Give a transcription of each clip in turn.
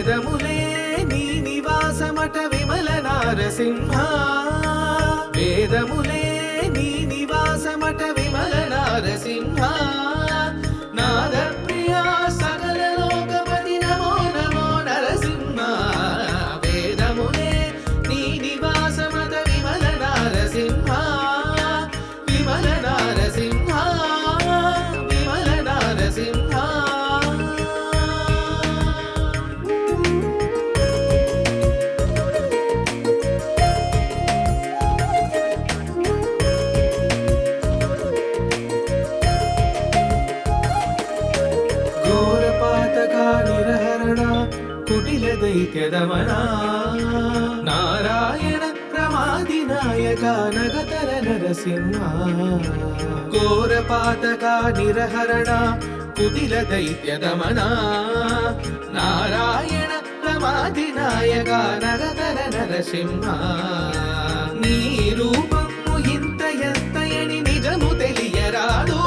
వేదములే నీ నివాసమట విమల నారసింహ వేదములే నీ నివాసమట విమల నారసింహ నాద ప్రియా సకల లోకపతి నమో నమో నరసింహ వేదములే నీ నివాసమట విమల నారసింహ విమల నారసింహ విమల నారసింహ కుటిల దైత్యదమనా నారాయణ ప్రమాదినాయక నగతర నరసింహ ఘోరపాతక నిరహరణ కుటిల దైత్యదమనా నారాయణ ప్రమాదినాయక నగతర నరసింహ నీ రూపము ఇంత ఎత్తయని నిజము తెలియరాదు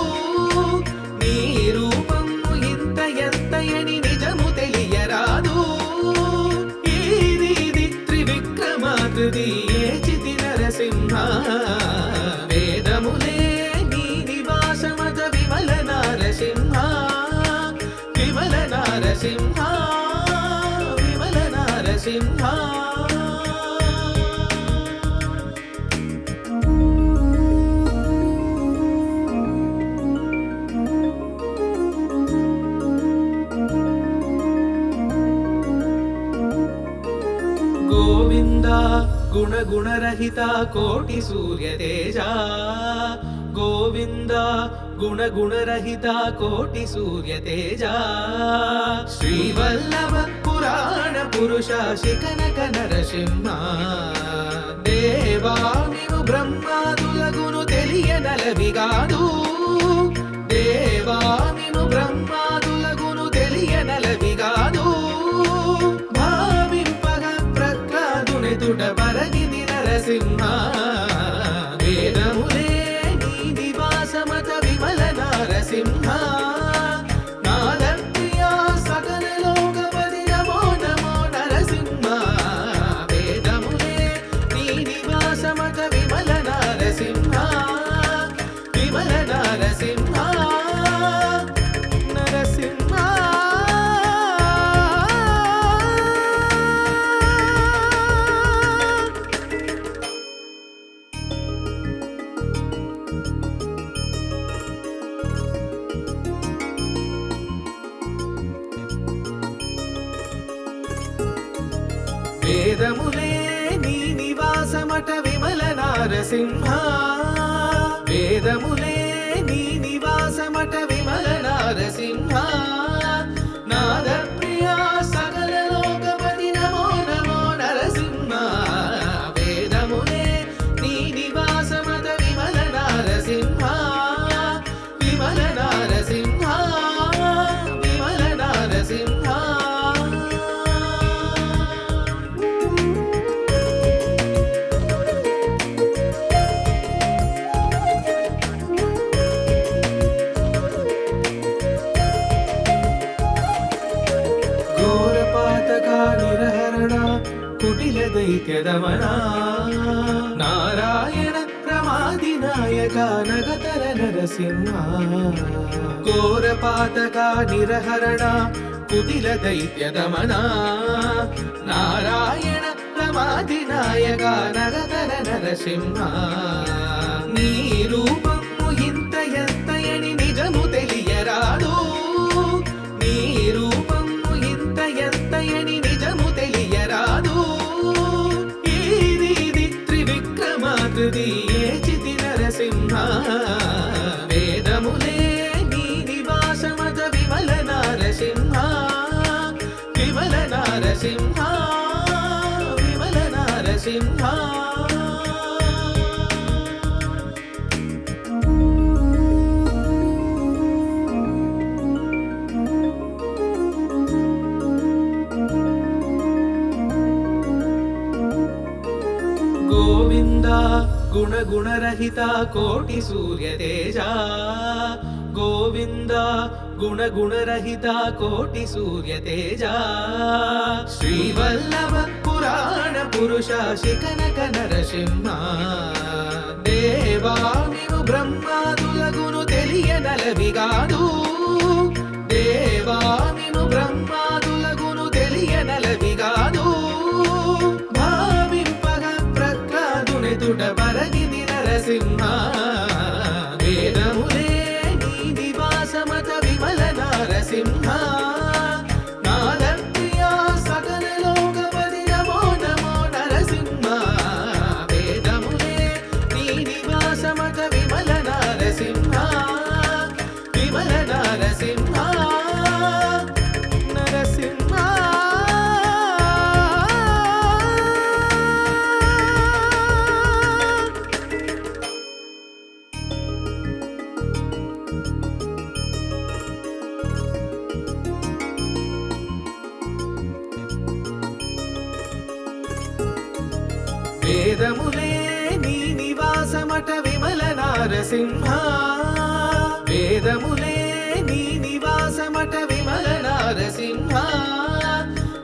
నీ రూపము ఇంత ఎత్తయని నిజము తెలియరాదు ఏచితి నరసింహ వేదములే నీ నివాసమత విమల నారసింహ విమల నారసింహ విమల నారసింహ గోవింద గుణ గుణరహిత కోటి సూర్య తేజ గోవింద గుణ గుణరహిత కోటి సూర్య తేజ శ్రీవల్లభ పురాణ పురుష శిఖనక నరసింహ దేవా నీవు బ్రహ్మాదులగును తెలియనలవిగాదు దేవా నీవు బ్రహ్మాదులగును తెలియనలవిగాదు పరగిది నరసింహ వేదములే నీ నివాసమత విమల నారసింహ నాద ప్రియా సకల లోకపతి నమో నమో నరసింహ వేదములే నీ నివాసమత విమల నారసింహ విమల నారసింహ నరసింహ వేదములే నీ నివాసమట విమల నారసింహ వేదములే నీ నివాసమట విమల నారసింహ నాద ప్రియా సకల లోకపతి నమో నమో నరసింహ వేదములే నీ నివాసమట విమల నారసింహ విమల నారసింహ విమల నారసింహ కుటిల దైత్యదమనా నారాయణ ప్రమాదినాయక నగతర నరసింహ ఘోరపాతక నిరహరణ కుటిల దైత్యదమనా నారాయణ ప్రమాదినాయక నగతర నరసింహ నీ రూపము ఇంత ఎత్తయని నిజము తెలియరాదు నీ రూపము ఇంత ఎత్తయని నిజము తెలియరాదు ఏచితి నరసింహ వేదములే నీ నివాసమత విమల నారసింహ విమల నారసింహ విమల నారసింహ గోవింద గుణ గుణరహిత కోటి సూర్య తేజ గోవింద గుణగుణరహిత కోటి సూర్య తేజ శ్రీవల్లభ పురాణ పురుష శిఖనక నరసింహ దేవా నీవు బ్రహ్మాదులగును తెలియనలవిగాదు దేవా నీవు బ్రహ్మాదులగును తెలియనలవిగాదు భావింపగ ప్రహ్లాదునెదుట పరగిది నరసింహ వేదములే నీ నివాసమత విమల నరసింహ నాదప్రియ సకల లోకపతి నమో నమో నరసింహ వేదములే నీ నివాసమత విమల నరసింహ విమల నరసింహ నరసింహ వేదములే నీ నివాసమట విమల నరసింహ వేదములే నీ నివాసమట విమల నరసింహ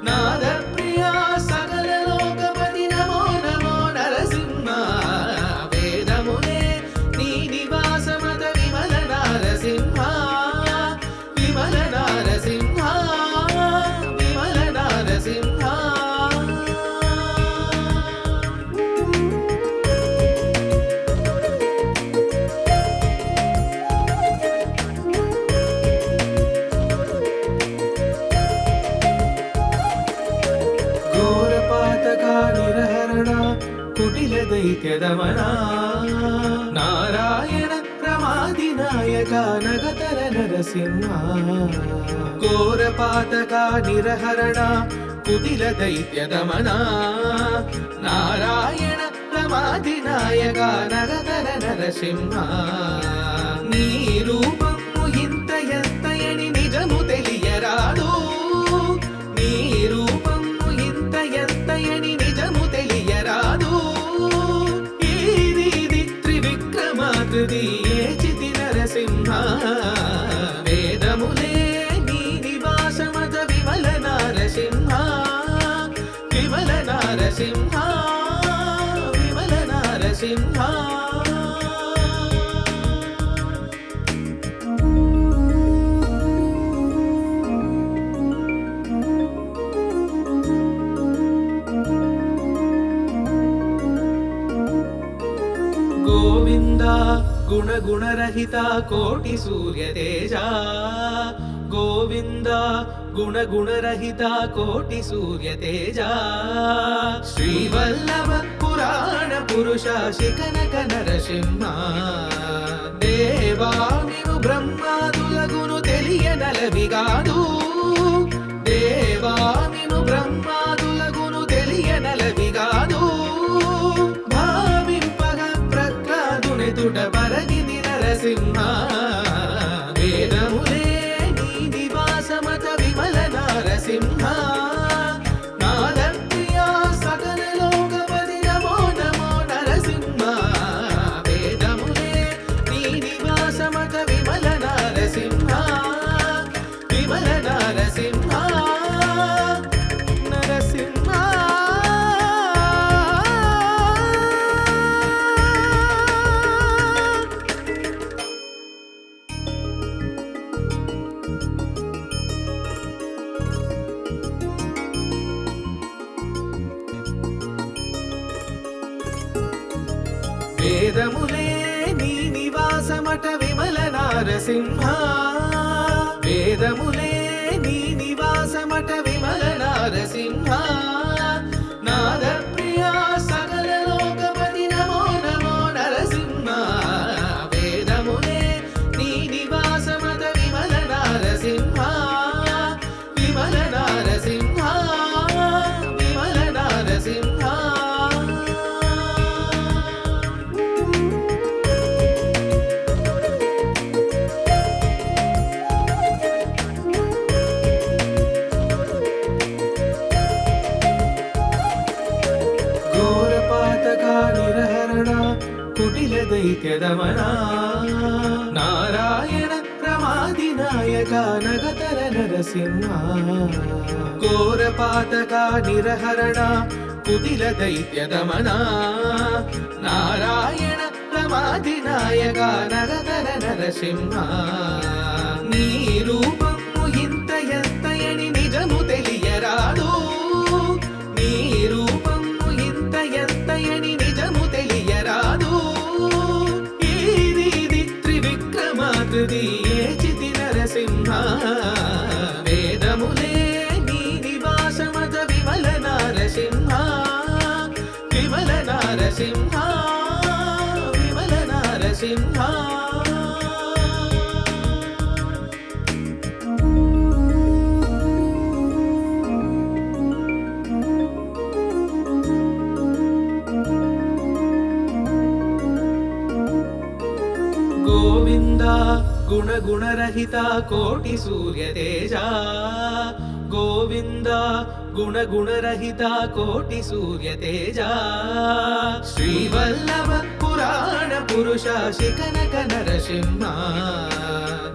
నాదప్రియ సకల లోకపతి నమో నమో నరసింహ వేదములే నీ నివాసమట విమల నరసింహ విమల నరసింహ విమల నరసింహ కుటిల దైత్యదమన నారాయణ ప్రమాదినాయక నగతర నరసింహ ఘోర పాతక నిరహరణ కుటిల దైత్యదమన నారాయణ ప్రమాదినాయక నగతర నరసింహ నీ రూపము ఇంత ఎత్తయని నిజము తెలియరాదు నీ రూపము ఇంత ఎత్తయని నిజము తెలియరాదు ఈది త్రివిక్రమాకృతి ఏచితి నరసింహ వేదములే నీ నివాసమత విమల నరసింహ విమల నరసింహ విమల నరసింహ గోవింద గుణగుణరహిత కోటి సూర్య తేజ గోవింద గుణగుణరహిత కోటి సూర్య తేజ శ్రీవల్లభ పురాణ పురుష శిఖనక నరసింహ దేవా నీవు బ్రహ్మాదులగును తెలియనలవిగాదు దేవా నీవు బ్రహ్మాదులగును తెలియనలవిగాదు తుట పరగిది నరసింహ వేదములే నీ నివాసమత విమల నరసింహ నాదప్రియ సకల లోకపతి నమో నమో నరసింహ వేదములే నీ నివాసమత విమల నరసింహ విమల నరసింహ నరసింహ వేదములే నీ నివాసమట విమల నరసింహ వేదములే నీ నివాసమట విమల నరసింహ నాదప్రియ సకల లోకపతి నమో నమో నరసింహ వేదములే నీ నివాసమట విమల నరసింహ విమల నరసింహ విమల నరసింహ కుటిల దైత్యదమన నారాయణ ప్రమా ప్రమాదినాయక నగతర నరసింహ ఘోర పాతక నిరహరణ కుటిల దైత్య దమన నారాయణ ప్రమాదినాయక నగతర నరసింహ నీ రూపము ఇంత ఎత్తయని నిజము తెలియరాదు నీ రూపము ఇంత ఎత్తయని నిజము తెలియరాదు ఈది త్రివిక్రమాకృతి ఏచితి నరసింహ వేదములే నీ నివాసమత విమల నారసింహ విమల నారసింహ విమల నారసింహ గోవింద గుణ గుణరహిత కోటి సూర్య తేజ గోవింద గుణ గుణరహిత కోటి సూర్య తేజ శ్రీవల్లభ పురాణ పురుష శిఖనక నరసింహ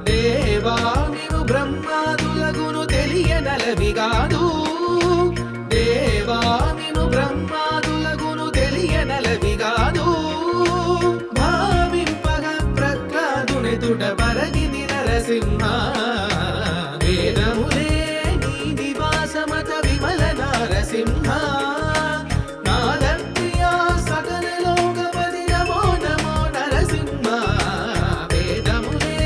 దేవా నీవు బ్రహ్మాదులగును తెలియనలవిగాదు దేవా నీవు బ్రహ్మాదులగును తెలియనలవిగాదు తుట పరగిది నరసింహ వేదములే నీ నివాసమత విమల నారసింహ నాదప్రియ సకల లోకపతి నమో నమో నరసింహ వేదములే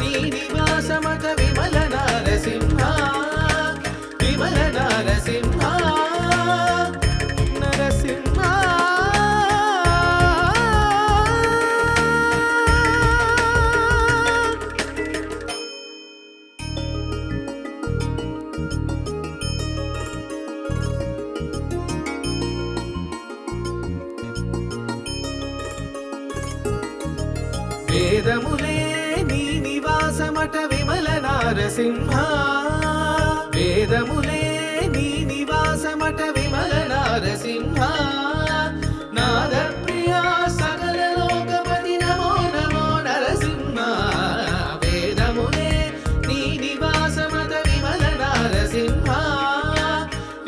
నీ నివాసమత విమల నారసింహ విమల నారసింహ నరసింహ వేదములే నీ నివాసమట విమల నారసింహ వేదములే నీ నివాసమట విమల నారసింహ నాద ప్రియ సకల లోకపతి నమో నమో నరసింహ వేదములే నీ నివాసమట విమల నారసింహ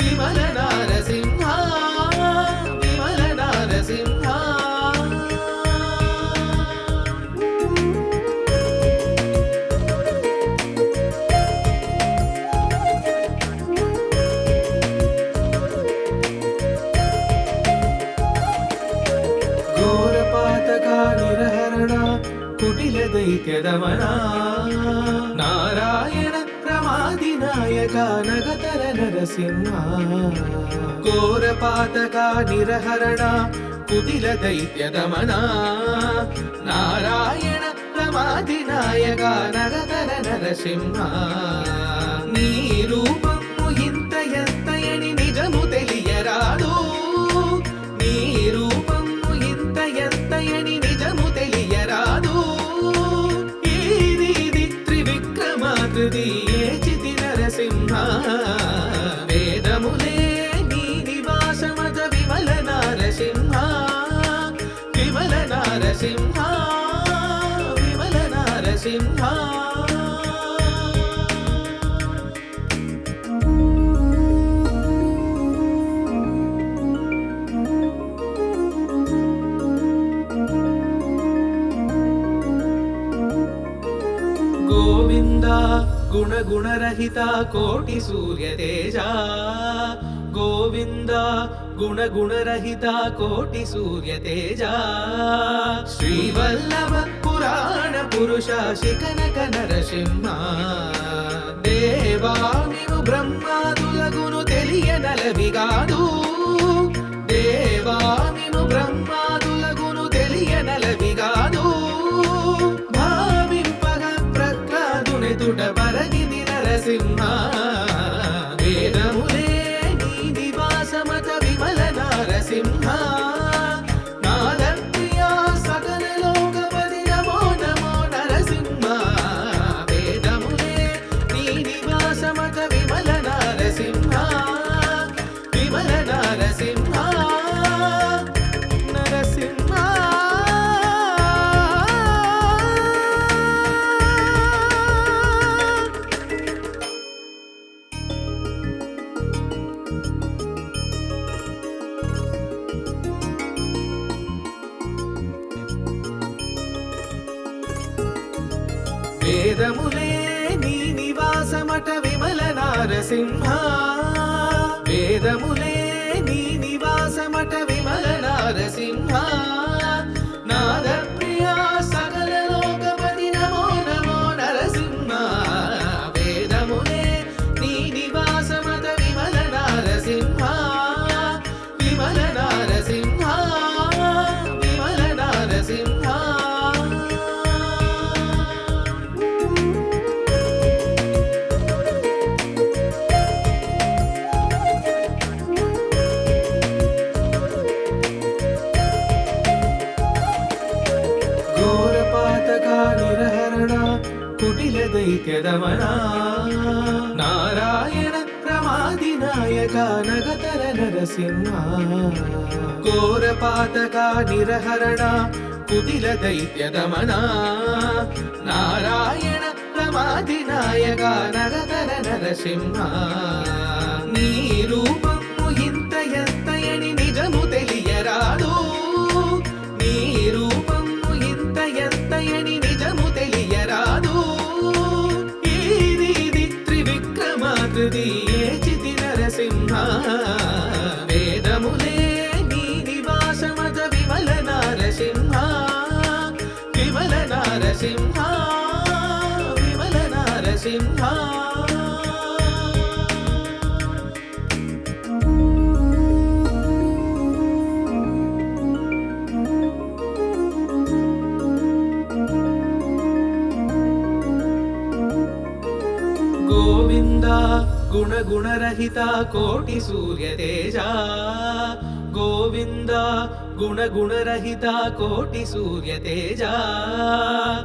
విమల నారసింహ విమల నారసింహ కుటిల దైత్య దమన నారాయణ ప్రమాదినాయక నగతర నరసింహ ఘోర పాతక నిరహరణ కుటిల దైత్య దమన నారాయణ ప్రమాదినాయక నగతర నరసింహ నీ రూపము ఇంత ఎత్తయని నిజము తెలియరాదు నీ రూపము ఇంత ఎత్తయని నిజము తెలియరాదు ఈది త్రివిక్రమాకృతి ఏచితి నరసింహ వేదములే నీ నివాసమత విమల నారసింహ విమల నారసింహ విమల నారసింహ గోవింద గుణ గుణరహిత కోటి సూర్య తేజ గోవింద గుణ గుణరహిత కోటి సూర్య తేజ శ్రీవల్లభ పురాణ పురుష శిఖనక నరసింహ దేవా నీవు బ్రహ్మాదులగును తెలియనలవిగాదు దేవా నీవు బ్రహ్మాదులగును తెలియనలవిగాదు తుట పరగిది నరసింహ వేదములే నీ నివాసమత విమల నారసింహ నాద ప్రియ సకల లోకపతి నమో నమో నరసింహ వేదములే నీ నివాసమత విమల నారసింహ విమల నారసింహ నరసింహ నరసింహ వేదములే నీ నివాసమట విమల నరసింహ నాద ప్రియా సకల లోకపతి నమో నమో నరసింహ వేదములే నీ నివాసమట విమల నరసింహ విమల నరసింహ విమల నరసింహ కుటిల దైత్యదమనా నారాయణ ప్రమాదినాయక నగతర నరసింహ ఘోర పాతక నిరహరణ కుటిల దైత్యదమనా నారాయణ ప్రమాదినాయక నగతర నరసింహ నీ రూపము ఇంత ఎత్తయని నిజము తెలియరాదు నీ రూపము ఇంత ఎత్తయని నిజము తెలియరాదు ఏచితి నరసింహ వేదములే నీ నివాసమత విమల నరసింహ విమల నరసింహ విమల నరసింహ గోవింద గుణ గుణరహిత కోటి సూర్య తేజ గోవింద గుణ గుణరహిత కోటి సూర్య తేజ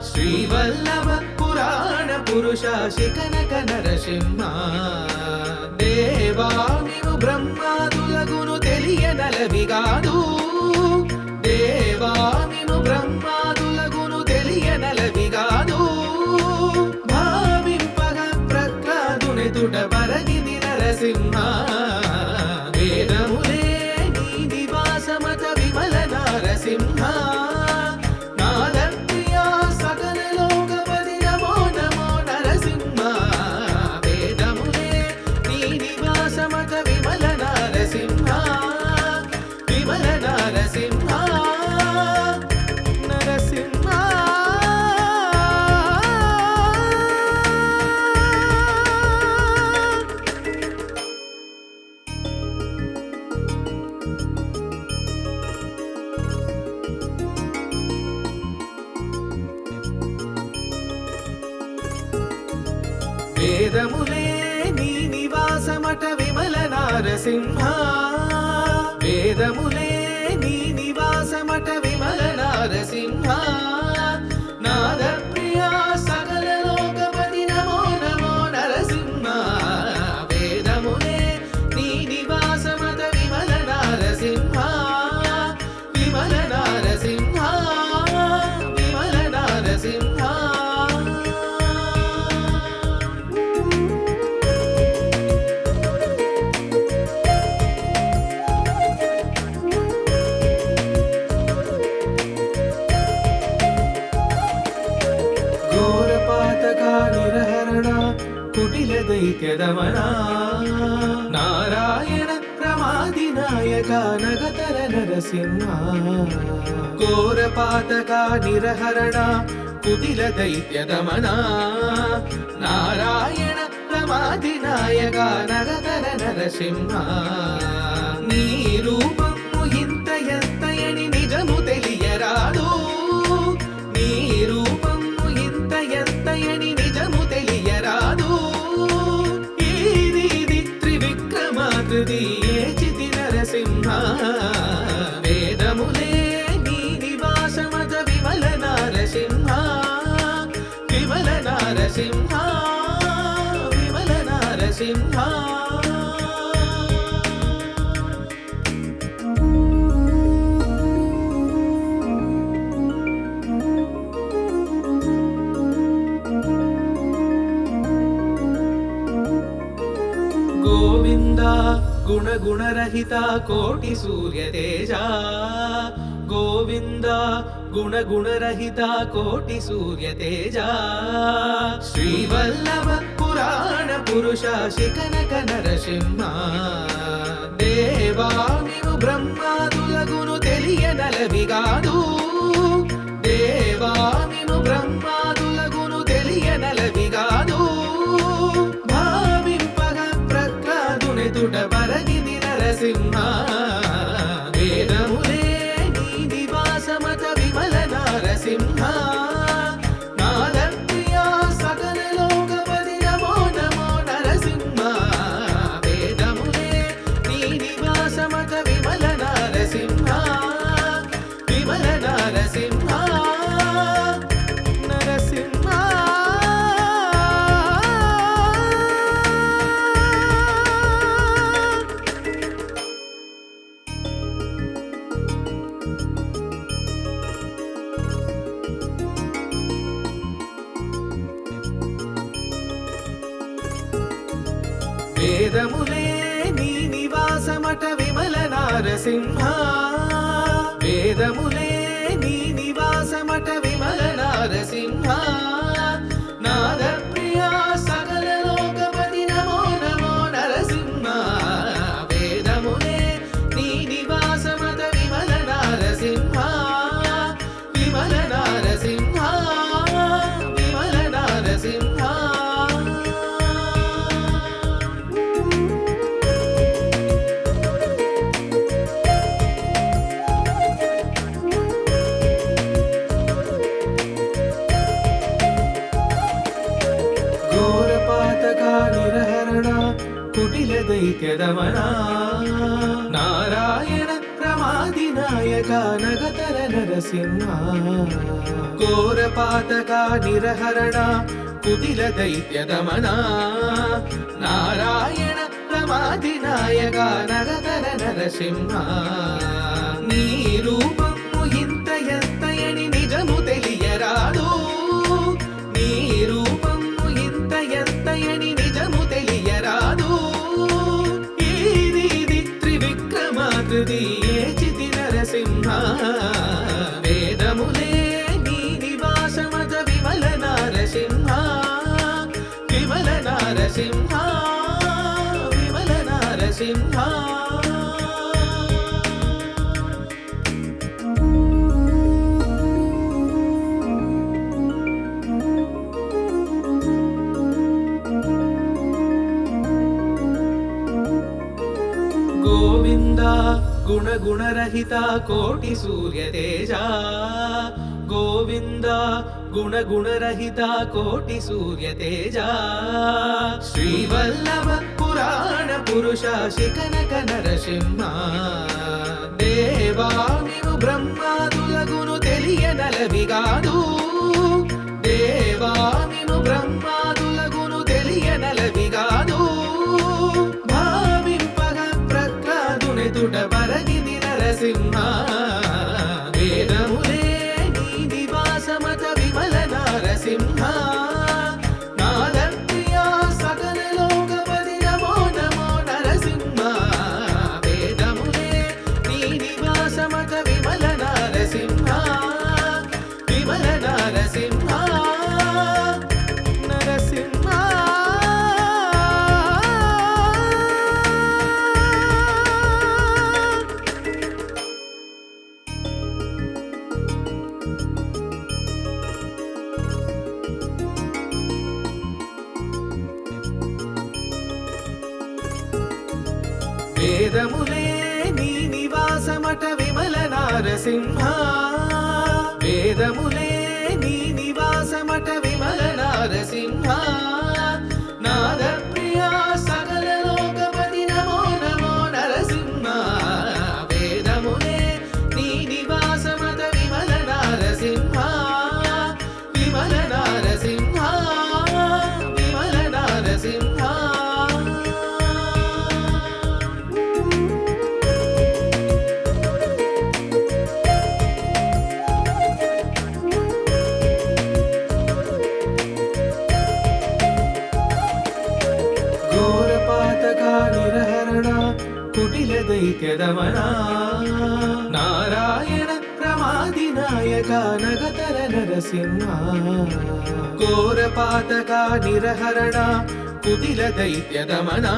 శ్రీవల్లభ పురాణ పురుష శిఖనక నరసింహ దేవా నీవు బ్రహ్మాదులగును తెలియనలవిగాదు దేవా నీవు బ్రహ్మాదులగును తెలియనలవిగాదు పరగిది నరసింహ వేదములే నీ నివాసమత విమల నరసింహ నాద ప్రియా సకల లోకపతి నమో నమో నరసింహ వేదములే నీ నివాసమత విమల నరసింహ విమల నరసింహ నరసింహ వేదములే నీ నివాసమట విమల నరసింహ వేదములే నీ నివాసమట విమల నరసింహ నాద ప్రియా సకల లోకపతి నమో నమో నరసింహ వేదములే నీ నివాసమట విమల నరసింహ విమల నరసింహ విమల నరసింహ కుటిల దైత్యదమనా నారాయణ ప్రమాదినాయక నగతర నరసింహ ఘోర పాతక నిరహరణ కుటిల దైత్యదమనా నారాయణ ప్రమాదినాయక నగతర నరసింహ నీ రూపము ఇంత ఎత్తయని నిజము తెలియరాదు నీ రూపము ఇంత ఎత్తయని నిజము తెలియరాదు ఏచితి నరసింహ వేదములే నీ నివాసమత విమల నరసింహ విమల నరసింహ విమల నరసింహ గోవింద గుణ గుణరహిత కోటి సూర్య తేజ గోవింద గుణ గుణరహిత కోటి సూర్య తేజ శ్రీవల్లభ పురాణ పురుష శిఖనక నరసింహ దేవా నీవు బ్రహ్మాదులగును తెలియనలవిగాదు దేవా నీవు బ్రహ్మాదులగును తెలియనలవిగాదు భావింపగ ప్రహ్లాదునెదుట పరగిది నరసింహ వేదములే నీ నివాసమత విమల నరసింహ నాదప్రియ సకల లోకపతి నమో నమో నరసింహ వేదములే నీ నివాసమత విమల నరసింహ విమల నరసింహ నరసింహ వేదములే నీ నివాసమట విమల నరసింహ వేదములే నీ నివాసమట విమల నరసింహ నాదప్రియ సకల లోకపతి నమో నమో నరసింహ వేదములే నీ నివాసమట విమల నరసింహ విమల నరసింహ విమల నరసింహ నిరహరణ కుటిల దైత్యదమన నారాయణ ప్రమాది నాయక నగతర నరసింహ ఘోర పాతక నిరహరణ కుటిల దైత్యదమన నారాయణ ప్రమాది నాయక నగతర నరసింహ నీ రూపము ఇంత ఎత్తయని నిజము తెలియరాదు నీ రూపము ఇంత ఎత్తయని నిజము తెలియరాదు ఈది త్రివిక్రమాకృతి ఏచితి నరసింహ వేదములే నీ నివాసమత విమల నరసింహ విమల నరసింహ విమల నరసింహ గోవింద గుణ గుణరహిత కోటి సూర్య తేజ గోవింద గుణ గుణరహిత కోటి సూర్య తేజ శ్రీవల్లభ పురాణ పురుష శిఖనక నరసింహ దేవా నీవు బ్రహ్మాదులగును తెలియనలవిగాదు దేవా నీవు బ్రహ్మాదులగును తెలియనలవిగాదు తుట పరగిది నరసింహ వేదములే నీ నివాసమత విమల నరసింహ నాదప్రియ సకల లోకపతి నమో నమో నరసింహ వేదములే నీ నివాసమత విమల నరసింహ విమల నరసింహ నరసింహ వేదములే నీ నివాసమట విమల నరసింహ వేదములే నీ నివాసమట విమల నరసింహ నాదప్రియ సకల లోకపతి నమో నమో నరసింహ వేదములే నీ నివాసమట విమల నరసింహ విమల నరసింహ విమల నరసింహ కుటిల దైత్యదమన నారాయణ ప్రమాది నాయక నగతర నరసింహ ఘోర పాతక నిరహరణ కుటిల దైత్య దమనా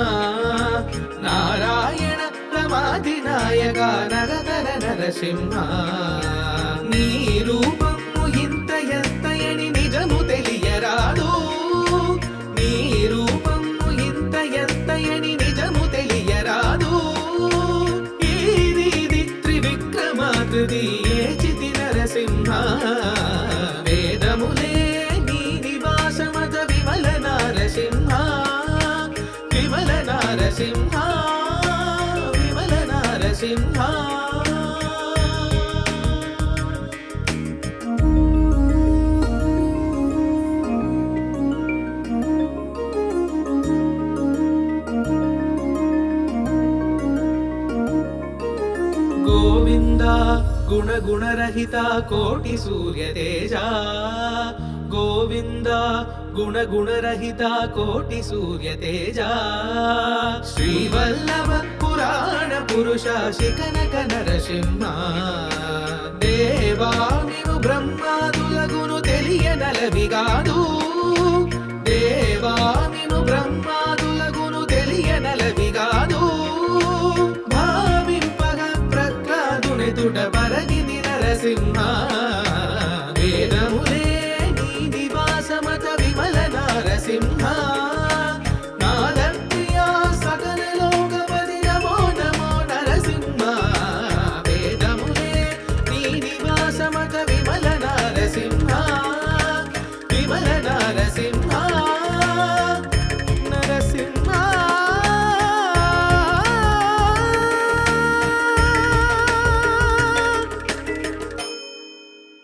నారాయణ రమాది నాయక నరతర నరసింహ నీ రూపము ఇంత ఎత్తయని నిజము తెలియరాదు నీ రూపము ఇంత ఎత్తయని నిజము తెలియరాదు ఇది త్రివిక్రమాకృతి ఏచితి నరసింహ వేదములే నీ నివాసమత విమల నారసింహ విమల నారసింహ విమల నారసింహ గోవింద గుణ గుణరహిత కోటి సూర్య తేజ గోవింద గుణ గుణరహిత కోటి సూర్య తేజ శ్రీవల్లభ పురాణ పురుష శిఖనక నరసింహ దేవా నీవు బ్రహ్మాదులగును తెలియనలవిగాదు దేవా నీవు బ్రహ్మాదులగును తెలియనలవిగాదు తుట పరగిది నరసింహ వేదములే నీ నివాసమత విమల నారసింహ